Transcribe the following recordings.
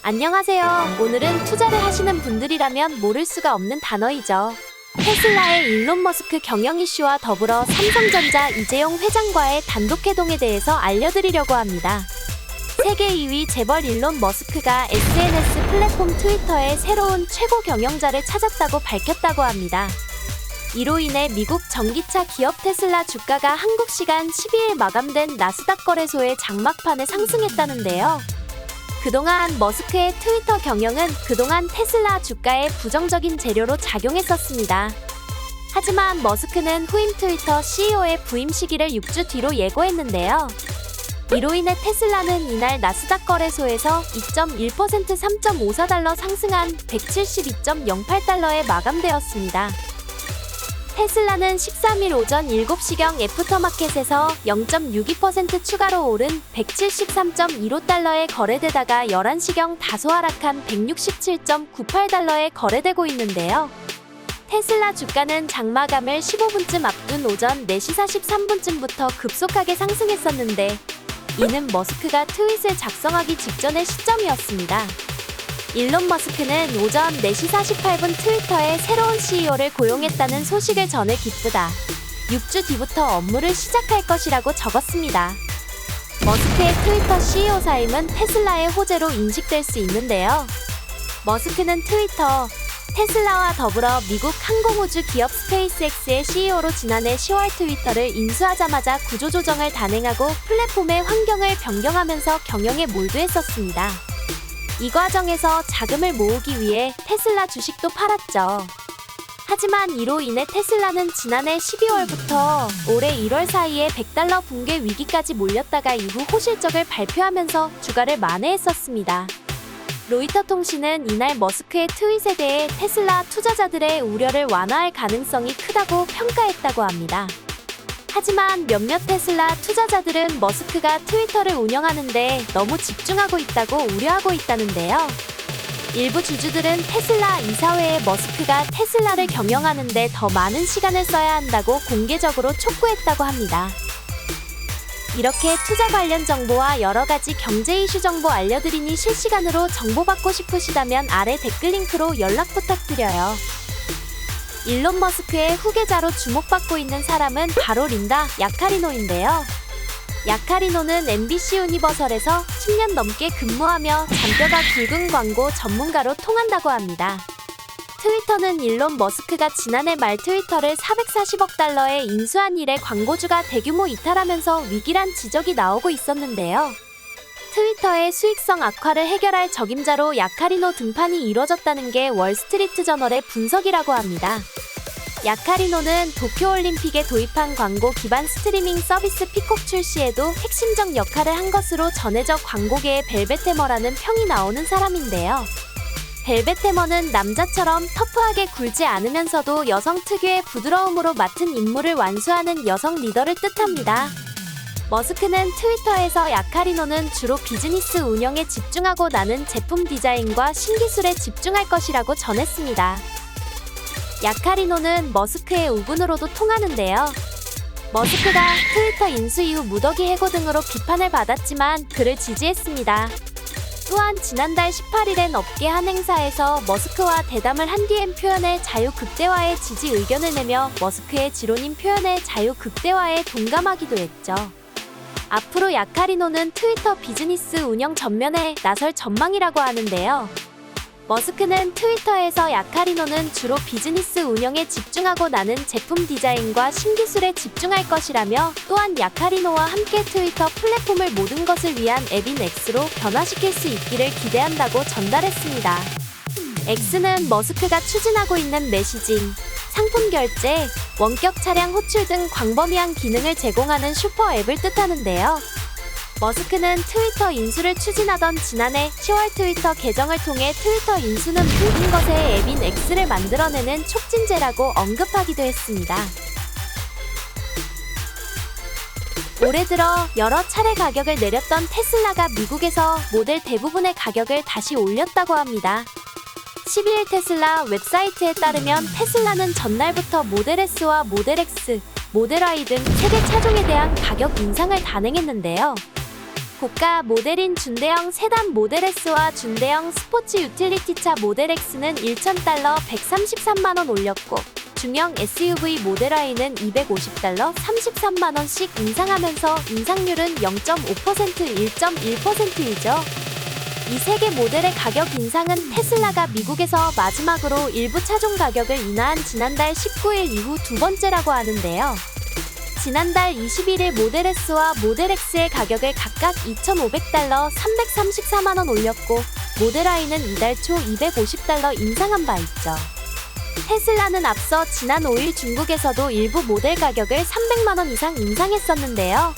안녕하세요. 오늘은 투자를 하시는 분들이라면 모를 수가 없는 단어이죠. 테슬라의 일론 머스크 경영 이슈와 더불어 삼성전자 이재용 회장과의 단독 회동에 대해서 알려드리려고 합니다. 세계 2위 재벌 일론 머스크가 SNS 플랫폼 트위터에 새로운 최고 경영자를 찾았다고 밝혔다고 합니다. 이로 인해 미국 전기차 기업 테슬라 주가가 한국 시간 12일 마감된 나스닥 거래소의 장막판에 상승했다는데요. 그동안 머스크의 트위터 경영은 그동안 테슬라 주가에 부정적인 재료로 작용했었습니다. 하지만 머스크는 후임 트위터 CEO의 부임 시기를 6주 뒤로 예고했는데요. 이로 인해 테슬라는 이날 나스닥 거래소에서 2.1% 3.54달러 상승한 172.08달러에 마감되었습니다. 테슬라는 13일 오전 7시경 애프터마켓에서 0.62% 추가로 오른 173.15달러에 거래되다가 11시경 다소 하락한 167.98달러에 거래되고 있는데요. 테슬라 주가는 장마감을 15분쯤 앞둔 오전 4시 43분쯤부터 급속하게 상승했었는데 이는 머스크가 트윗을 작성하기 직전의 시점이었습니다. 일론 머스크는 오전 4시 48분 트위터에 새로운 CEO를 고용했다는 소식을 전해 기쁘다. 6주 뒤부터 업무를 시작할 것이라고 적었습니다. 머스크의 트위터 CEO 사임은 테슬라의 호재로 인식될 수 있는데요. 머스크는 트위터, 테슬라와 더불어 미국 항공우주 기업 스페이스X의 CEO로 지난해 10월 트위터를 인수하자마자 구조조정을 단행하고 플랫폼의 환경을 변경하면서 경영에 몰두했었습니다. 이 과정에서 자금을 모으기 위해 테슬라 주식도 팔았죠. 하지만 이로 인해 테슬라는 지난해 12월부터 올해 1월 사이에 $100 붕괴 위기까지 몰렸다가 이후 호실적을 발표하면서 주가를 만회했었습니다. 로이터 통신은 이날 머스크의 트윗에 대해 테슬라 투자자들의 우려를 완화할 가능성이 크다고 평가했다고 합니다. 하지만 몇몇 테슬라 투자자들은 머스크가 트위터를 운영하는데 너무 집중하고 있다고 우려하고 있다는데요. 일부 주주들은 테슬라 이사회에 머스크가 테슬라를 경영하는데 더 많은 시간을 써야 한다고 공개적으로 촉구했다고 합니다. 이렇게 투자 관련 정보와 여러 가지 경제 이슈 정보 알려드리니 실시간으로 정보받고 싶으시다면 아래 댓글 링크로 연락 부탁드려요. 일론 머스크의 후계자로 주목받고 있는 사람은 바로 린다 야카리노인데요. 야카리노는 MBC 유니버설에서 10년 넘게 근무하며 잔뼈가 굵은 광고 전문가로 통한다고 합니다. 트위터는 일론 머스크가 지난해 말 트위터를 440억 달러에 인수한 이래 광고주가 대규모 이탈하면서 위기란 지적이 나오고 있었는데요. 트위터의 수익성 악화를 해결할 적임자로 야카리노 등판이 이뤄졌다는 게 월스트리트 저널의 분석이라고 합니다. 야카리노는 도쿄올림픽에 도입한 광고 기반 스트리밍 서비스 피콕 출시에도 핵심적 역할을 한 것으로 전해져 광고계의 벨벳해머라는 평이 나오는 사람인데요. 벨벳해머는 남자처럼 터프하게 굴지 않으면서도 여성 특유의 부드러움으로 맡은 임무를 완수하는 여성 리더를 뜻합니다. 머스크는 트위터에서 야카리노는 주로 비즈니스 운영에 집중하고 나는 제품 디자인과 신기술에 집중할 것이라고 전했습니다. 야카리노는 머스크의 우군으로도 통하는데요. 머스크가 트위터 인수 이후 무더기 해고 등으로 비판을 받았지만 그를 지지했습니다. 또한 지난달 18일엔 업계 한 행사에서 머스크와 대담을 한 뒤엔 표현의 자유 극대화에 지지 의견을 내며 머스크의 지론인 표현의 자유 극대화에 동감하기도 했죠. 앞으로 야카리노는 트위터 비즈니스 운영 전면에 나설 전망이라고 하는데요. 머스크는 트위터에서 야카리노는 주로 비즈니스 운영에 집중하고 나는 제품 디자인과 신기술에 집중할 것이라며 또한 야카리노와 함께 트위터 플랫폼을 모든 것을 위한 앱인 X로 변화시킬 수 있기를 기대한다고 전달했습니다. X는 머스크가 추진하고 있는 메시징, 상품 결제, 원격 차량 호출 등 광범위한 기능을 제공하는 슈퍼 앱을 뜻하는데요. 머스크는 트위터 인수를 추진하던 지난해 10월 트위터 계정을 통해 트위터 인수는 모든 것의 앱인 X를 만들어내는 촉진제라고 언급하기도 했습니다. 올해 들어 여러 차례 가격을 내렸던 테슬라가 미국에서 모델 대부분의 가격을 다시 올렸다고 합니다. 12일 테슬라 웹사이트에 따르면 테슬라는 전날부터 모델 S와 모델 X, 모델 Y 등 3개 차종에 대한 가격 인상을 단행했는데요. 고가 모델인 준대형 세단 모델 S와 준대형 스포츠 유틸리티차 모델 X는 1,000달러 133만원 올렸고, 중형 SUV 모델 Y는 250달러 33만원씩 인상하면서 인상률은 0.5%, 1.1%이죠. 이 세 개 모델의 가격 인상은 테슬라가 미국에서 마지막으로 일부 차종 가격을 인하한 지난달 19일 이후 두 번째라고 하는데요. 지난달 21일 모델 S와 모델 X의 가격을 각각 2,500달러 334만원 올렸고, 모델 Y는 이달 초 250달러 인상한 바 있죠. 테슬라는 앞서 지난 5일 중국에서도 일부 모델 가격을 300만원 이상 인상했었는데요.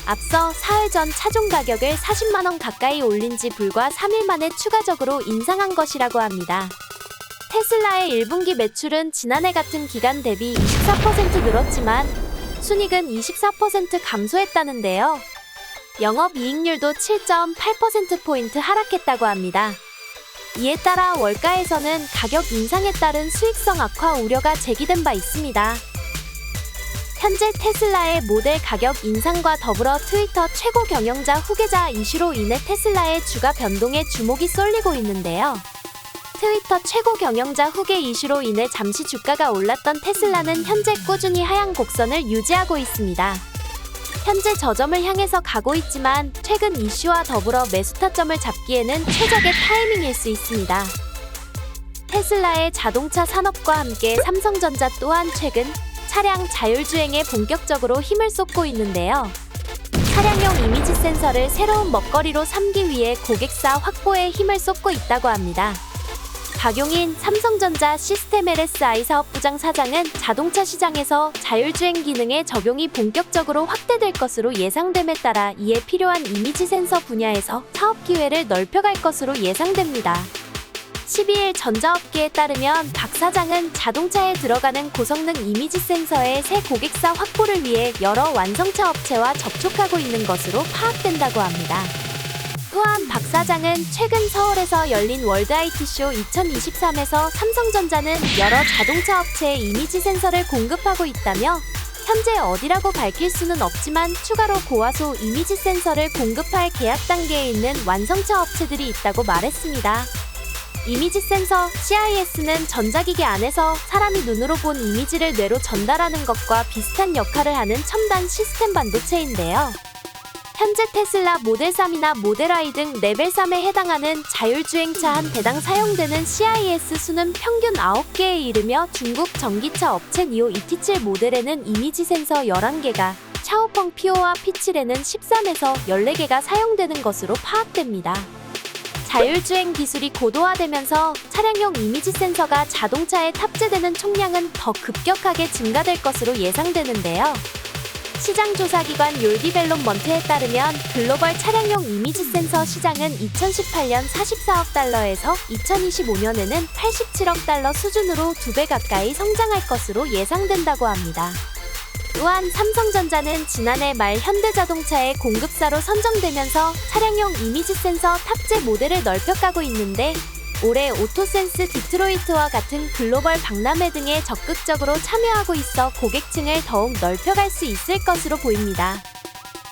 앞서 사흘 전 차종 가격을 40만원 가까이 올린 지 불과 3일 만에 추가적으로 인상한 것이라고 합니다. 테슬라의 1분기 매출은 지난해 같은 기간 대비 24% 늘었지만 순이익은 24% 감소했다는데요. 영업이익률도 7.8%포인트 하락했다고 합니다. 이에 따라 월가에서는 가격 인상에 따른 수익성 악화 우려가 제기된 바 있습니다. 현재 테슬라의 모델 가격 인상과 더불어 트위터 최고 경영자 후계자 이슈로 인해 테슬라의 주가 변동에 주목이 쏠리고 있는데요. 트위터 최고 경영자 후계 이슈로 인해 잠시 주가가 올랐던 테슬라는 현재 꾸준히 하향 곡선을 유지하고 있습니다. 현재 저점을 향해서 가고 있지만 최근 이슈와 더불어 매수 타점을 잡기에는 최적의 타이밍일 수 있습니다. 테슬라의 자동차 산업과 함께 삼성전자 또한 최근 차량 자율주행에 본격적으로 힘을 쏟고 있는데요. 차량용 이미지 센서를 새로운 먹거리로 삼기 위해 고객사 확보에 힘을 쏟고 있다고 합니다. 박용인 삼성전자 시스템 LSI 사업부장 사장은 자동차 시장에서 자율주행 기능의 적용이 본격적으로 확대될 것으로 예상됨에 따라 이에 필요한 이미지 센서 분야에서 사업 기회를 넓혀갈 것으로 예상됩니다. 12일 전자업계에 따르면 박 사장은 자동차에 들어가는 고성능 이미지 센서의 새 고객사 확보를 위해 여러 완성차 업체와 접촉하고 있는 것으로 파악된다고 합니다. 또한 박 사장은 최근 서울에서 열린 월드 IT쇼 2023에서 삼성전자는 여러 자동차 업체에 이미지 센서를 공급하고 있다며 현재 어디라고 밝힐 수는 없지만 추가로 고화소 이미지 센서를 공급할 계약 단계에 있는 완성차 업체들이 있다고 말했습니다. 이미지 센서 CIS는 전자기기 안에서 사람이 눈으로 본 이미지를 뇌로 전달하는 것과 비슷한 역할을 하는 첨단 시스템 반도체인데요. 현재 테슬라 모델 3이나 모델 Y 등 레벨 3에 해당하는 자율주행차 한 대당 사용되는 CIS 수는 평균 9개에 이르며 중국 전기차 업체 니오 ET7 모델에는 이미지 센서 11개가, 샤오펑 P5와 P7에는 13에서 14개가 사용되는 것으로 파악됩니다. 자율주행 기술이 고도화되면서 차량용 이미지 센서가 자동차에 탑재되는 총량은 더 급격하게 증가될 것으로 예상되는데요. 시장조사기관 욜디벨롭먼트에 따르면 글로벌 차량용 이미지 센서 시장은 2018년 44억 달러에서 2025년에는 87억 달러 수준으로 2배 가까이 성장할 것으로 예상된다고 합니다. 또한 삼성전자는 지난해 말 현대자동차의 공급사로 선정되면서 차량용 이미지 센서 탑재 모델을 넓혀가고 있는데 올해 오토센스 디트로이트와 같은 글로벌 박람회 등에 적극적으로 참여하고 있어 고객층을 더욱 넓혀갈 수 있을 것으로 보입니다.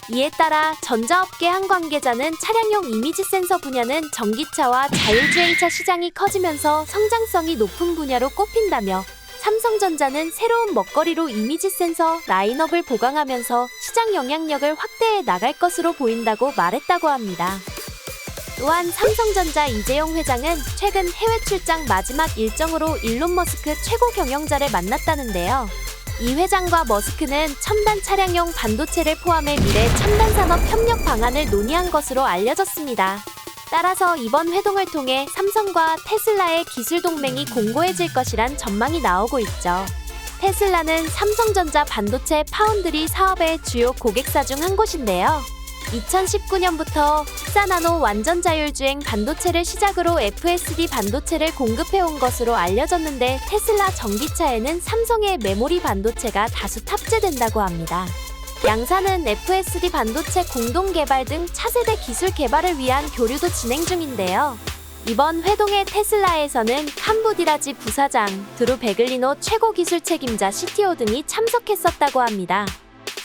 이에 따라 전자업계 한 관계자는 차량용 이미지 센서 분야는 전기차와 자율주행차 시장이 커지면서 성장성이 높은 분야로 꼽힌다며 삼성전자는 새로운 먹거리로 이미지 센서 라인업을 보강하면서 시장 영향력을 확대해 나갈 것으로 보인다고 말했다고 합니다. 또한 삼성전자 이재용 회장은 최근 해외 출장 마지막 일정으로 일론 머스크 최고 경영자를 만났다는데요. 이 회장과 머스크는 첨단 차량용 반도체를 포함해 미래 첨단 산업 협력 방안을 논의한 것으로 알려졌습니다. 따라서 이번 회동을 통해 삼성과 테슬라의 기술 동맹이 공고해질 것이란 전망이 나오고 있죠. 테슬라는 삼성전자 반도체 파운드리 사업의 주요 고객사 중 한 곳인데요. 2019년부터 14나노 완전 자율주행 반도체를 시작으로 FSD 반도체를 공급해온 것으로 알려졌는데 테슬라 전기차에는 삼성의 메모리 반도체가 다수 탑재된다고 합니다. 양사는 FSD 반도체 공동 개발 등 차세대 기술 개발을 위한 교류도 진행 중인데요. 이번 회동에 테슬라에서는 캄부디라지 부사장, 드루 베글리노 최고 기술 책임자 CTO 등이 참석했었다고 합니다.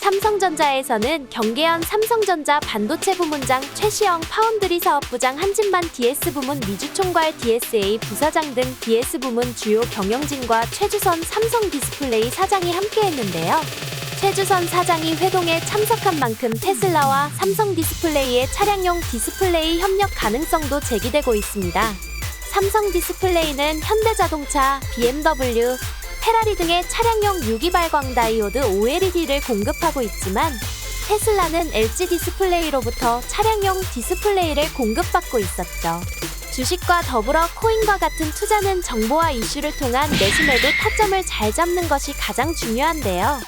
삼성전자에서는 경계현 삼성전자 반도체 부문장 최시영 파운드리 사업부장 한진만 DS 부문 미주총괄 DSA 부사장 등 DS 부문 주요 경영진과 최주선 삼성 디스플레이 사장이 함께했는데요. 최주선 사장이 회동에 참석한 만큼 테슬라와 삼성 디스플레이의 차량용 디스플레이 협력 가능성도 제기되고 있습니다. 삼성 디스플레이는 현대자동차, BMW, 페라리 등의 차량용 유기발광 다이오드 OLED를 공급하고 있지만 테슬라는 LG 디스플레이로부터 차량용 디스플레이를 공급받고 있었죠. 주식과 더불어 코인과 같은 투자는 정보와 이슈를 통한 매수-매도 타점을 잘 잡는 것이 가장 중요한데요.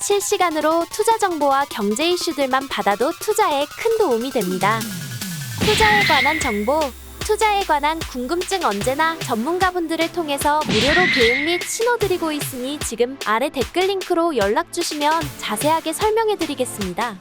실시간으로 투자 정보와 경제 이슈들만 받아도 투자에 큰 도움이 됩니다. 투자에 관한 정보, 투자에 관한 궁금증 언제나 전문가분들을 통해서 무료로 교육 및 신호드리고 있으니 지금 아래 댓글 링크로 연락 주시면 자세하게 설명해 드리겠습니다.